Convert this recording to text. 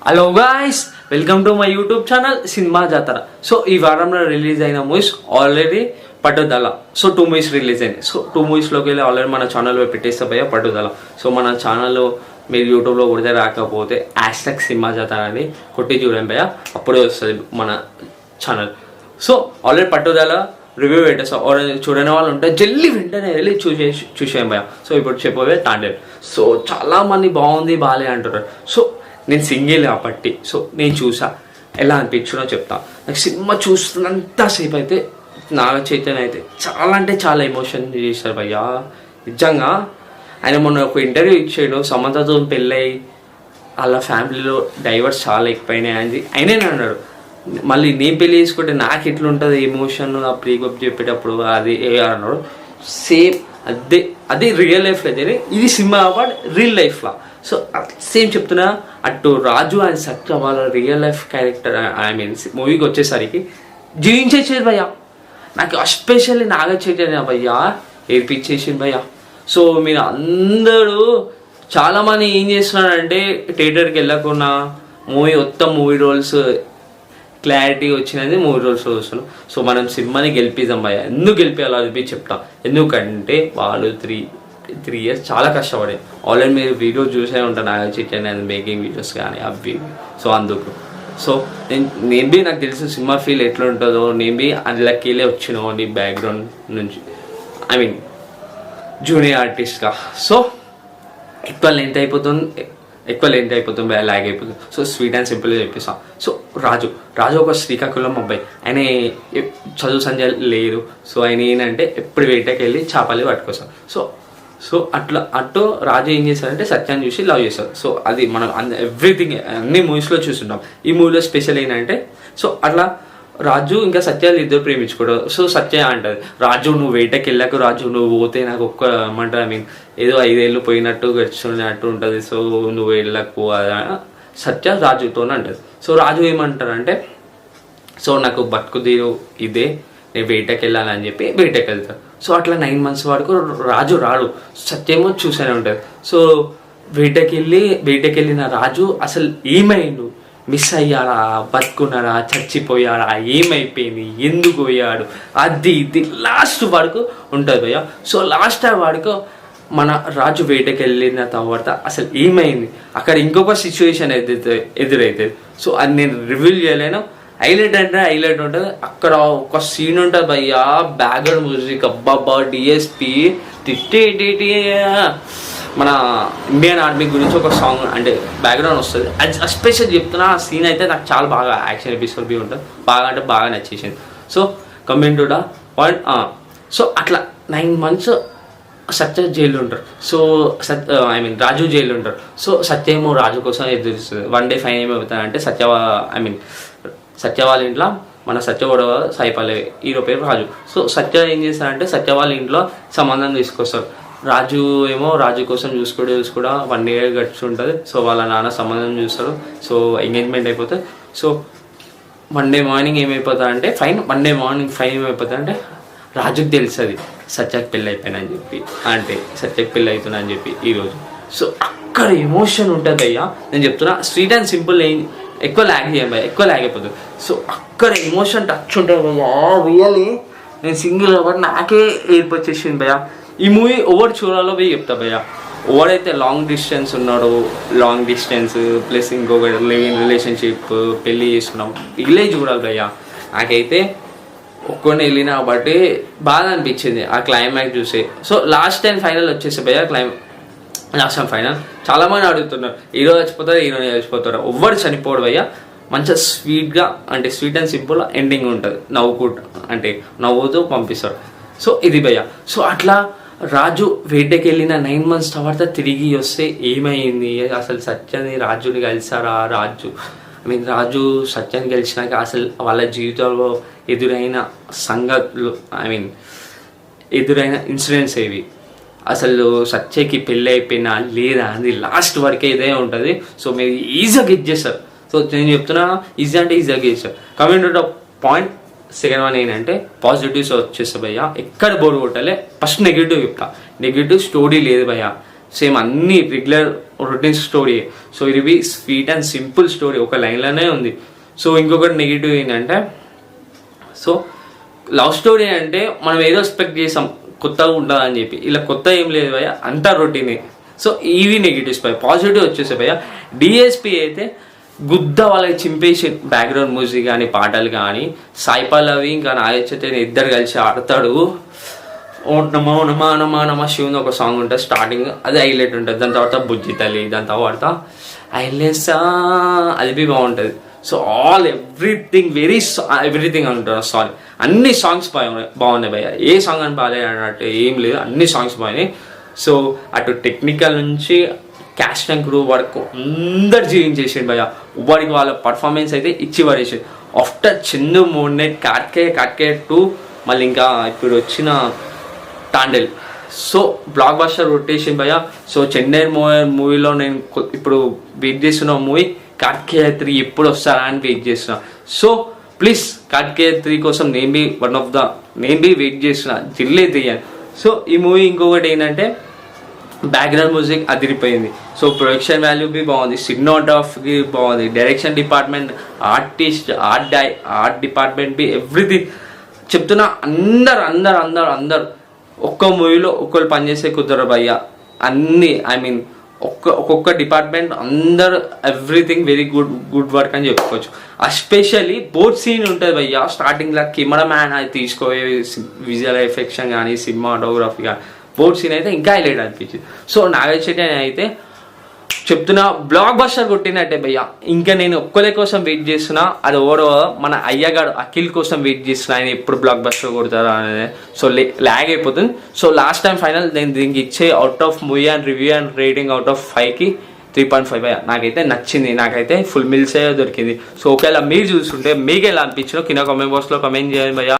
Hello guys, welcome to my YouTube channel cinema జాతర. So ఈ వారంలో రిలీజ్ అయిన మూవీస్ ఆల్రెడీ పట్టుదల. సో 2 మూవీస్ రిలీజ్ అయినాయి. సో 2 మూవీస్లోకి వెళ్ళి ఆల్రెడీ మన ఛానల్లో పెట్టేస్తే భయ్య పట్టుదల. సో మన ఛానల్లో మీరు యూట్యూబ్లో కొడితే రాకపోతే # సినిమా జాతర అని కొట్టి చూడండి భయ్య, అప్పుడే వస్తుంది మన ఛానల్. సో ఆల్రెడీ పట్టుదల రివ్యూ పెట్టేస్తాం. చూడని వాళ్ళు ఉంటే జల్లి వెంటనే వెళ్ళి చూసేయం భయ్య. సో ఇప్పుడు చెప్పబోయే తాండేల్. సో చాలామంది బాగుంది బాగాలే అంటారు. సో నేను సింగిల్ కాబట్టి సో నేను చూసా, ఎలా అనిపించిందో చెప్తా. నాకు సినిమా చూస్తున్నంతసేపు అయితే నాగ చైతన్య అయితే చాలా అంటే చాలా ఎమోషన్ చేశారు భయ్యా. నిజంగా ఆయన మొన్న ఒక ఇంటర్వ్యూ ఇచ్చాడు, సమంతతో పెళ్ళయి వాళ్ళ ఫ్యామిలీలో డైవర్స్ చాలా ఎక్కువైనాయి అని ఆయనే అన్నాడు. మళ్ళీ నేను పెళ్ళి చేసుకుంటే నాకు ఎట్లుంటుంది ఎమోషన్ ఆ బ్రేకప్ చెప్పేటప్పుడు అది అన్నాడు. సేమ్ అదే రియల్ లైఫ్లో అయితే ఇది సినిమా బట్ రియల్ లైఫ్లో. సో సేమ్ చెప్తున్నా, అటు రాజు అండ్ సత్య వాళ్ళ real life character I mean మూవీకి వచ్చేసరికి జీవించేసేది భయ్యా. నాకు ఎస్పెషల్లీ నాగ చైతన్య భయ్యా ఏర్పించేసింది భయ్యా. సో మీరు అందరూ చాలామంది ఏం చేస్తున్నారంటే థియేటర్కి వెళ్ళకుండా మూవీ రోల్స్ క్లారిటీ వచ్చినది మూవీ రోల్స్ వస్తున్నాం. సో మనం సినిమాని గెలిపిద్దాం భయ్యా. ఎందుకు గెలిపేయాలో అది చెప్తాం. ఎందుకంటే వాళ్ళు త్రీ ఇయర్స్ చాలా కష్టపడే. ఆల్రెడీ మీరు వీడియో చూసే ఉంటాను నాగ చైతన్య మేకింగ్ వీడియోస్ కానీ అవి. సో అందుకు సో నేను నాకు తెలిసిన సినిమా ఫీల్ ఎట్లా ఉంటుందో నేను అందులోకెళ్ళే వచ్చినావు నీ బ్యాక్గ్రౌండ్ నుంచి, ఐ మీన్ జూనియర్ ఆర్టిస్ట్గా. సో ఎక్కువ లెంత్ అయిపోతుంది ల్యాగ్ అయిపోతుంది. సో స్వీట్ అండ్ సింపుల్గా చెప్పేస్తాం. సో రాజు ఒక శ్రీకాకుళం అబ్బాయి. ఆయన చదువు సంధ్య లేదు. సో ఆయన ఏంటంటే ఎప్పుడు వేటకి వెళ్ళి చేపలు పట్టుకొస్తాం. సో అటు రాజు ఏం చేశారంటే సత్యాన్ని చూసి లవ్ చేస్తారు. సో అది మనం ఎవ్రీథింగ్ అన్ని మూవీస్లో చూస్తుంటాం. ఈ మూవీలో స్పెషల్ ఏంటంటే సో అట్లా రాజు ఇంకా సత్యాలు ఇద్దరు ప్రేమించుకోవడం. సో సత్య అంటది, రాజు నువ్వు వేటకి వెళ్ళకు, రాజు నువ్వు పోతే నాకు ఏమంటారు ఐ మీన్ ఏదో 5 ఏళ్ళు పోయినట్టు గడిచినట్టు ఉంటుంది. సో నువ్వు వెళ్ళకు సత్య రాజుతో అంటది. సో రాజు ఏమంటారంటే సో నాకు బతుకు తీరు ఇదే, నేను వేటకి వెళ్ళాలని చెప్పి వేటకి వెళ్తాను. సో అట్లా 9 months వరకు రాజు రాడు, సత్యమో చూసూనే ఉంటుంది. సో వేటకి వెళ్ళిన రాజు అసలు ఏమైండు, మిస్ అయ్యాడా, బతుకున్నాడా, చచ్చిపోయాడా, ఏమైపోయింది, ఎందుకు పోయాడు, అది ఇది లాస్ట్ వరకు ఉంటుంది భయ్య. సో లాస్ట్ వరకు మన రాజు వేటకి వెళ్ళిన తర్వాత అసలు ఏమైంది, అక్కడ ఇంకొక సిచ్యువేషన్ ఎదురైతుంది. సో అది నేను రివీల్ చేయలేను. హైలైట్ ఉంటుంది. అక్కడ ఒక సీన్ ఉంటుంది భయ్యా, బ్యాక్గ్రౌండ్ మ్యూజిక్ అబ్బాబ్బా డిఎస్పి మన ఇండియన్ ఆర్మీ గురించి ఒక సాంగ్ అంటే బ్యాక్గ్రౌండ్ వస్తుంది. అది ఎస్పెషల్ చెప్తున్నా, ఆ సీన్ అయితే నాకు చాలా బాగా యాక్షన్ ఎపిసోడ్ ఉంటుంది, బాగా అంటే బాగా నచ్చేసింది. So coming to the point. So అట్లా 9 months సత్య జైలు ఉంటారు. So I mean Raju jail ఉంటారు. సో సత్యేమో రాజు కోసం ఎదురుస్తుంది. వన్ డే ఫైన్ ఏమవుతారంటే సత్య వాళ్ళ ఇంట్లో మన సత్య కూడా సాయిపల్లె హీరో పేరు రాజు. సో సత్య ఏం చేస్తారంటే సత్య వాళ్ళ ఇంట్లో సంబంధం తీసుకొస్తారు. రాజు ఏమో రాజు కోసం చూసుకోవడా 1 year గడిచి ఉంటుంది. సో వాళ్ళ నాన్న సంబంధం చూస్తారు. సో ఎంగేజ్మెంట్ అయిపోతుంది. సో మండే మార్నింగ్ ఏమైపోతుందంటే ఏమైపోతుందంటే రాజుకి తెలుస్తుంది సత్యకి పెళ్ళి అయిపోయినని చెప్పి, అంటే సత్యకి పెళ్ళి అవుతుందని చెప్పి ఈరోజు. సో అక్కడ ఎమోషన్ ఉంటుంది అయ్యా. నేను చెప్తున్నా స్వీట్ అండ్ సింపుల్ ఎక్కువ ల్యాగ్ అయిపోతుంది. సో అక్కడ ఎమోషన్ టచ్ ఉంటుంది భయ్యా. రియల్లీ నేను సింగిల్ కాబట్టి నాకే ఏర్పొచ్చేసింది భయ్యా. ఈ మూవీ ఎవరు చూడాలో పోయి చెప్తా భయ్యా. ఎవరైతే లాంగ్ డిస్టెన్స్ ప్లస్ ఇంకొక లివింగ్ రిలేషన్షిప్ పెళ్ళి చేసుకున్నాం ఇల్లే చూడాలి భయ్యా. నాకైతే ఒక్కొని వెళ్ళినా బట్టి బాగా అనిపించింది ఆ క్లైమాక్స్ చూసి. సో లాస్ట్ అండ్ ఫైనల్ వచ్చేసి భయ్యా లాస్ట్ అండ్ ఫైనల్ చాలామంది అడుగుతున్నారు హీరో చచ్చిపోతారు. ఎవ్వరు చనిపోవడం భయ్యా. మంచిగా స్వీట్గా అంటే స్వీట్ అండ్ సింపుల్ ఎండింగ్ ఉంటుంది, నవ్వుతూ పంపిస్తారు. సో ఇది భయ్యా. సో అట్లా రాజు వేటకి వెళ్ళిన 9 months తర్వాత తిరిగి వస్తే ఏమైంది, అసలు సత్యని రాజుని కలిసారా, రాజు సత్యాన్ని గెలిచినాక అసలు వాళ్ళ జీవితంలో ఎదురైన సంగతులు ఎదురైన ఇన్సిడెంట్స్ ఏవి, అసలు సత్యకి పెళ్ళి అయిపోయినా లేదా అది లాస్ట్ వరకే ఇదే ఉంటుంది. సో మీరు ఈజీగా గెట్ చేస్తారు. సో నేను చెప్తున్నా ఈజీగా గెట్ చేస్తారు. Coming to the point, second one ఏంటంటే పాజిటివ్స్ వచ్చేస్తా భయ్యా. ఎక్కడ బోర్ కొట్టాలి, ఫస్ట్ నెగిటివ్ చెప్తా. నెగిటివ్ స్టోరీ లేదు భయ్యా. సేమ్ అన్ని రెగ్యులర్ రొటీన్ స్టోరీ. సో ఇది be sweet and simple story, ఒక లైన్లోనే ఉంది. సో ఇంకొకటి నెగిటివ్ ఏంటంటే, సో లవ్ స్టోరీ అంటే మనం ఏదో ఎక్స్పెక్ట్ చేసాం కొత్తగా ఉంటుందని చెప్పి, ఇలా కొత్త ఏం లేదు భయ్య, అంతా రొటీనే. సో ఇవి నెగిటివ్స్ భయ్య. పాజిటివ్ వచ్చేసే భయ్య, డిఎస్పి అయితే గుద్ద వాళ్ళకి చింపేసి బ్యాక్గ్రౌండ్ మ్యూజిక్ కానీ పాటలు కానీ, సాయి పల్లవి ఇంకా నాగ చైతన్య ఇద్దరు కలిసి ఆడతాడు. ఓ నమో నమా నమా నమా శివుని ఒక సాంగ్ ఉంటుంది స్టార్టింగ్, అది హైలైట్ ఉంటుంది. దాని తర్వాత బుజ్జి తల్లి, దాని తర్వాత ఐలెసా, అది బి బాగుంటుంది. సో ఆల్ ఎవ్రీథింగ్ ఎవ్రీథింగ్ అంటారు, సారీ, అన్ని సాంగ్స్ బాగున్నాయి భయ్య. ఏ సాంగ్ అని బాగాలేదు అన్నట్టు ఏం లేదు, అన్ని సాంగ్స్ బాగున్నాయి. సో అటు టెక్నికల్ నుంచి క్యాస్ట్ అండ్ క్రూ వరకు అందరు జీవించేసాడు భయ్య. వాడికి వాళ్ళ పర్ఫార్మెన్స్ అయితే ఇచ్చి పడేసాడు. ఆఫ్టర్ చందు మూడ్నెట్ కార్కే 2, మళ్ళీ ఇంకా ఇప్పుడు వచ్చిన తాండెల్. సో బ్లాక్ బస్టర్ రొటేషన్ భయ్య. సో చెన్నై మూవీలో నేను ఇప్పుడు వెయిట్ చేస్తున్న మూవీ కార్తికేయ 3 ఎప్పుడు వస్తారా అని వెయిట్ చేస్తున్నా. సో ప్లీజ్ కార్తికేయ 3 కోసం నేను బి వెయిట్ చేస్తున్నా, జిల్లే తీయాలి. సో ఈ మూవీ ఇంకొకటి ఏంటంటే బ్యాక్గ్రౌండ్ మ్యూజిక్ అదిరిపోయింది. సో ప్రొడక్షన్ వాల్యూ బి బాగుంది, సినిమాటోగ్రఫీ బాగుంది, direction department, art department B everything చెప్తున్నా. అందరు ఒక్క మూవీలో ఒక్కరు పనిచేసే కుదరరు భయ్య. అన్ని ఒక్కొక్క డిపార్ట్మెంట్ అందరు ఎవ్రీథింగ్ వెరీ గుడ్ వర్క్ అని చెప్పుకోవచ్చు. ఎస్పెషల్లీ బోట్ సీన్ ఉంటుంది భయ్య. స్టార్టింగ్లో కెమెరా మ్యాన్ అది తీసుకోవే విజువల్ ఎఫెక్ట్స్ కానీ సినిమాటోగ్రఫీ కానీ బోట్ సీన్ అయితే ఇంకా హైలైట్ అనిపించింది. సో నాగ చైతన్య అయితే చెప్తున్నా బ్లాక్ బస్టర్ కొట్టినట్టే భయ్య. ఇంకా నేను ఒక్కలే కోసం వెయిట్ చేస్తున్నా, అది ఓవరో మన అయ్యగాడు అఖిల్ కోసం వెయిట్ చేస్తున్నా, ఆయన ఎప్పుడు బ్లాక్ బస్టర్ కొడతారా అనేది. సో ల్యాగ్ అయిపోతుంది. సో లాస్ట్ టైం ఫైనల్ నేను దీనికి ఇచ్చే out of movie and review and rating out of 5కి 3.5 భయ్య. నాకైతే నచ్చింది, నాకైతే ఫుల్ మిల్సే దొరికింది. సో ఒకవేళ మీరు చూస్తుంటే మీకు ఎలా అనిపించిందో కింద కామెంట్ బాక్స్లో కామెంట్ చేయండి భయ్య.